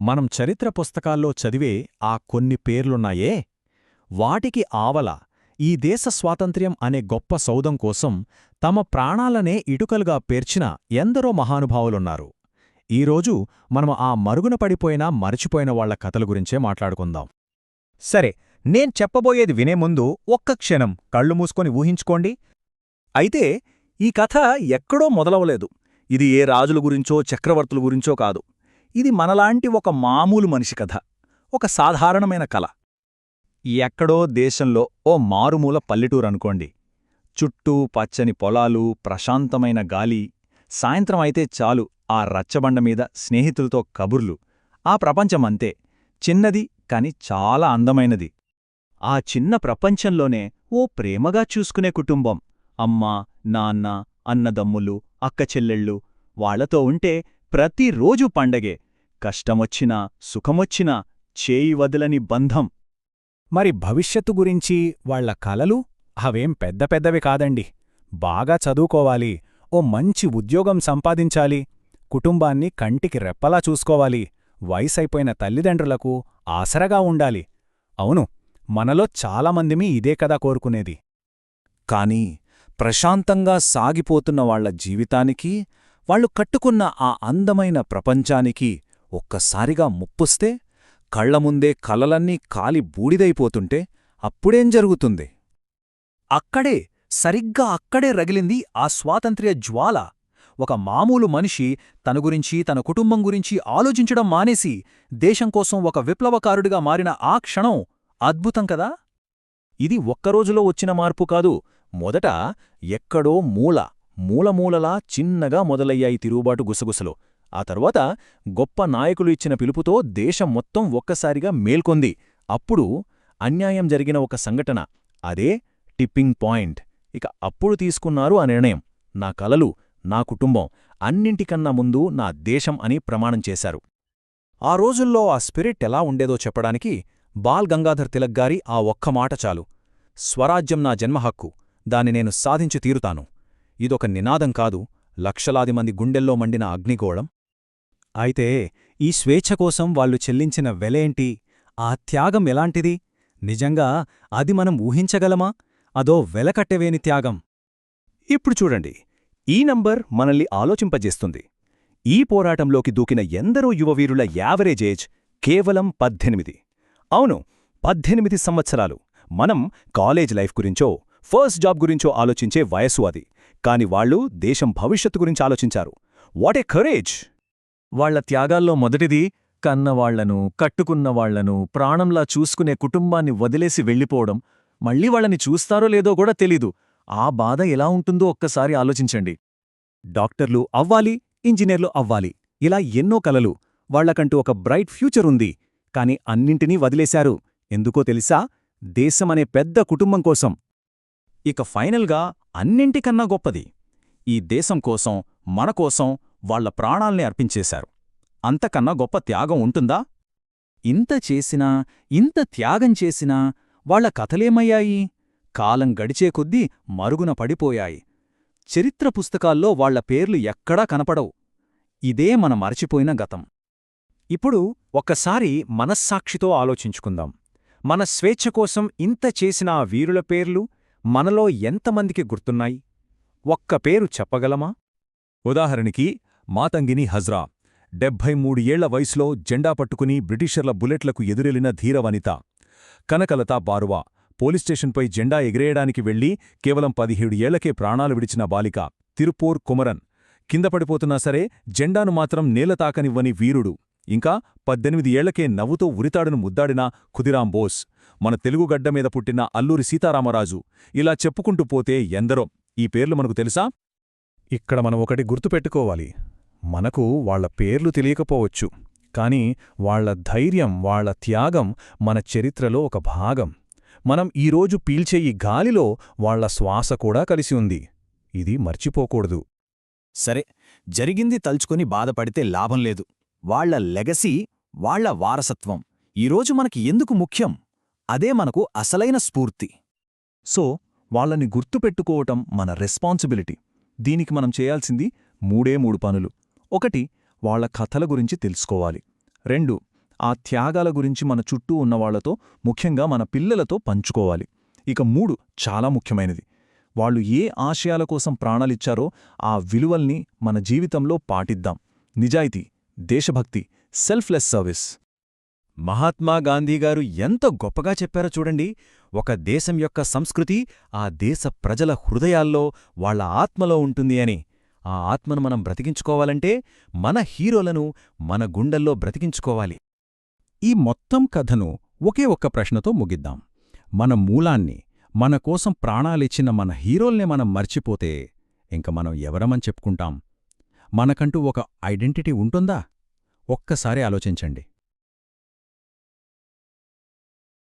మనం చరిత్ర పుస్తకాల్లో చదివే ఆ కొన్ని పేర్లున్నాయే వాటికి ఆవల ఈ దేశ స్వాతంత్ర్యం అనే గొప్ప సౌధం కోసం తమ ప్రాణాలనే ఇటుకలుగా పేర్చిన ఎందరో మహానుభావులున్నారు. ఈరోజు మనం ఆ మరుగున పడిపోయినా మరచిపోయిన వాళ్ల కథల గురించే మాట్లాడుకుందాం. సరే, నేను చెప్పబోయేది వినే ముందు ఒక్క క్షణం కళ్ళు మూసుకొని ఊహించుకోండి. అయితే ఈ కథ ఎక్కడో మొదలవలేదు. ఇది ఏ రాజుల గురించో చక్రవర్తుల గురించో కాదు. ఇది మనలాంటి ఒక మామూలు మనిషి కథ, ఒక సాధారణమైన కల. ఎక్కడో దేశంలో ఓ మారుమూల పల్లెటూరనుకోండి. చుట్టూ పచ్చని పొలాలు, ప్రశాంతమైన గాలి. సాయంత్రం అయితే చాలు ఆ రచ్చబండమీద స్నేహితులతో కబుర్లు. ఆ ప్రపంచమంతే, చిన్నది కాని చాలా అందమైనది. ఆ చిన్న ప్రపంచంలోనే ఓ ప్రేమగా చూసుకునే కుటుంబం. అమ్మా, నాన్న, అన్నదమ్ములు, అక్కచెల్లెళ్ళు. వాళ్లతో ఉంటే ప్రతిరోజూ పండగే. కష్టమొచ్చినా సుఖమొచ్చినా చేయి వదలని బంధం. మరి భవిష్యత్తు గురించి వాళ్ల కలలు అవేం పెద్ద పెద్దవి కాదండి. బాగా చదువుకోవాలి, ఓ మంచి ఉద్యోగం సంపాదించాలి, కుటుంబాన్ని కంటికి రెప్పలా చూసుకోవాలి, వయసైపోయిన తల్లిదండ్రులకు ఆసరగా ఉండాలి. అవును, మనలో చాలామందిమి ఇదే కదా కోరుకునేది. కాని ప్రశాంతంగా సాగిపోతున్న వాళ్ల జీవితానికి, వాళ్లు కట్టుకున్న ఆ అందమైన ప్రపంచానికి ఒక్కసారిగా ముప్పొస్తే, కళ్లముందే కలలన్నీ కాలి బూడిదైపోతుంటే అప్పుడేం జరుగుతుంది? సరిగ్గా అక్కడే రగిలింది ఆ స్వాతంత్ర్య జ్వాల. ఒక మామూలు మనిషి తన గురించి, తన కుటుంబం గురించి ఆలోచించడం మానేసి దేశంకోసం ఒక విప్లవకారుడిగా మారిన ఆ క్షణం అద్భుతం కదా! ఇది ఒక్కరోజులో వచ్చిన మార్పు కాదు. మొదట ఎక్కడో మూలమూలలా చిన్నగా మొదలయ్యాయి తిరుగుబాటు గుసగుసలో. ఆ తర్వాత గొప్ప నాయకులు ఇచ్చిన పిలుపుతో దేశం మొత్తం ఒక్కసారిగా మేల్కొంది. అప్పుడు అన్యాయం జరిగిన ఒక సంఘటన, అదే టిప్పింగ్ పాయింట్. ఇక అప్పుడు తీసుకున్నారు ఆ నిర్ణయం. నా కలలు, నా కుటుంబం అన్నింటికన్నా ముందు నా దేశం అని ప్రమాణం చేశారు. ఆ రోజుల్లో ఆ స్పిరిట్ ఎలా ఉండేదో చెప్పడానికి బాల్ గంగాధర్ తిలక్ గారి ఆ ఒక్క మాట చాలు. స్వరాజ్యం నా జన్మహక్కు, దాన్ని నేను సాధించి తీరుతాను. ఇదొక నినాదం కాదు, లక్షలాది మంది గుండెల్లో మండిన అగ్నిగోళం. అయితే ఈ స్వేచ్ఛ కోసం వాళ్లు చెల్లించిన వెలేంటి? ఆ త్యాగం ఎలాంటిది? నిజంగా అది మనం ఊహించగలమా? అదో వెలకట్టెవేని త్యాగం. ఇప్పుడు చూడండి, ఈ నంబర్ మనల్ని ఆలోచింపజేస్తుంది. ఈ పోరాటంలోకి దూకిన ఎందరో యువవీరుల యావరేజ్ ఏజ్ కేవలం 18. అవును, 18 సంవత్సరాలు. మనం కాలేజ్ లైఫ్ గురించో, ఫస్ట్ జాబ్ గురించో ఆలోచించే వయసు అది. కాని వాళ్లు దేశం భవిష్యత్తు గురించి ఆలోచించారు. What a courage! వాళ్ల త్యాగాల్లో మొదటిది, కన్నవాళ్లను, కట్టుకున్నవాళ్లను, ప్రాణంలా చూసుకునే కుటుంబాన్ని వదిలేసి వెళ్ళిపోవడం. మళ్ళీ వాళ్ళని చూస్తారో లేదో కూడా తెలీదు. ఆ బాధ ఎలా ఉంటుందో ఒక్కసారి ఆలోచించండి. డాక్టర్లు అవ్వాలి, ఇంజనీర్లు అవ్వాలి, ఇలా ఎన్నో కలలు. వాళ్లకంటూ ఒక బ్రైట్ ఫ్యూచర్ ఉంది. కాని అన్నింటినీ వదిలేశారు. ఎందుకో తెలుసా? దేశమనే పెద్ద కుటుంబం కోసం. ఇక ఫైనల్గా అన్నింటికన్నా గొప్పది, ఈ దేశం కోసం, మనకోసం వాళ్ల ప్రాణాల్ని అర్పించేశారు. అంతకన్నా గొప్ప త్యాగం ఉంటుందా? ఇంత చేసినా, ఇంత త్యాగం చేసినా వాళ్ల కథలేమయ్యాయి? కాలం గడిచే కొద్దీ మరుగున పడిపోయాయి. చరిత్ర పుస్తకాల్లో వాళ్ల పేర్లు ఎక్కడా కనపడవు. ఇదే మన మరచిపోయిన గతం. ఇప్పుడు ఒక్కసారి మనస్సాక్షితో ఆలోచించుకుందాం. మన స్వేచ్ఛ కోసం ఇంత చేసిన ఆ వీరుల పేర్లు మనలో ఎంతమందికి గుర్తున్నాయి? ఒక్క పేరు చెప్పగలమా? ఉదాహరణకి మాతంగిని హజ్రా, 73 ఏళ్ల వయసులో జెండా పట్టుకుని బ్రిటిషర్ల బుల్లెట్లకు ఎదురెళ్లిన ధీరవనిత. కనకలతా బారువా, పోలీస్ స్టేషన్పై జెండా ఎగిరేయడానికి వెళ్లి కేవలం 17 ఏళ్లకే ప్రాణాలు విడిచిన బాలిక. తిరుపూర్ కుమరన్, కిందపడిపోతున్నా సరే జెండాను మాత్రం నేలతాకనివ్వని వీరుడు. ఇంకా 18 ఏళ్లకే నవ్వుతో ఉరితాడును ముద్దాడిన ఖుదిరాం బోస్. మన తెలుగుగడ్డమీద పుట్టిన అల్లూరి సీతారామరాజు. ఇలా చెప్పుకుంటూ పోతే ఎందరో. ఈ పేర్లు మనకు తెలుసా? ఇక్కడ మనం ఒకటి గుర్తుపెట్టుకోవాలి. మనకు వాళ్ల పేర్లు తెలియకపోవచ్చు, కాని వాళ్ల ధైర్యం, వాళ్ల త్యాగం మన చరిత్రలో ఒక భాగం. మనం ఈరోజు పీల్చే ఈ గాలిలో వాళ్ల శ్వాస కూడా కలిసి ఉంది. ఇది మర్చిపోకూడదు. సరే, జరిగింది తలుచుకొని బాధపడితే లాభం లేదు. వాళ్ల లెగసీ, వాళ్ల వారసత్వం ఈరోజు మనకి ఎందుకు ముఖ్యం? అదే మనకు అసలైన స్ఫూర్తి. సో వాళ్ళని గుర్తుపెట్టుకోవటం మన రెస్పాన్సిబిలిటీ. దీనికి మనం చేయాల్సింది 3 పనులు. 1, వాళ్ల కథల గురించి తెలుసుకోవాలి. 2, ఆ త్యాగాల గురించి మన చుట్టూ ఉన్నవాళ్లతో, ముఖ్యంగా మన పిల్లలతో పంచుకోవాలి. ఇక 3 చాలా ముఖ్యమైనది. వాళ్ళు ఏ ఆశయాల కోసం ప్రాణాలిచ్చారో ఆ విలువల్ని మన జీవితంలో పాటిద్దాం. నిజాయితీ, దేశభక్తి, సెల్ఫ్లెస్ సర్వీస్. మహాత్మా గాంధీగారు ఎంత గొప్పగా చెప్పారో చూడండి. ఒక దేశం యొక్క సంస్కృతి ఆ దేశ ప్రజల హృదయాల్లో, వాళ్ల ఆత్మలో ఉంటుంది అని. ఆ ఆత్మను మనం బ్రతికించుకోవాలంటే మన హీరోలను మన గుండెల్లో బ్రతికించుకోవాలి. ఈ మొత్తం కథను ఒకే ఒక్క ప్రశ్నతో ముగిద్దాం. మన మూలాన్ని, మన కోసం ప్రాణాలిచ్చిన మన హీరోల్నే మనం మర్చిపోతే ఇంక మనం ఎవరమని చెప్పుకుంటాం? మనకంటూ ఒక ఐడెంటిటీ ఉంటుందా? ఒక్కసారి ఆలోచించండి.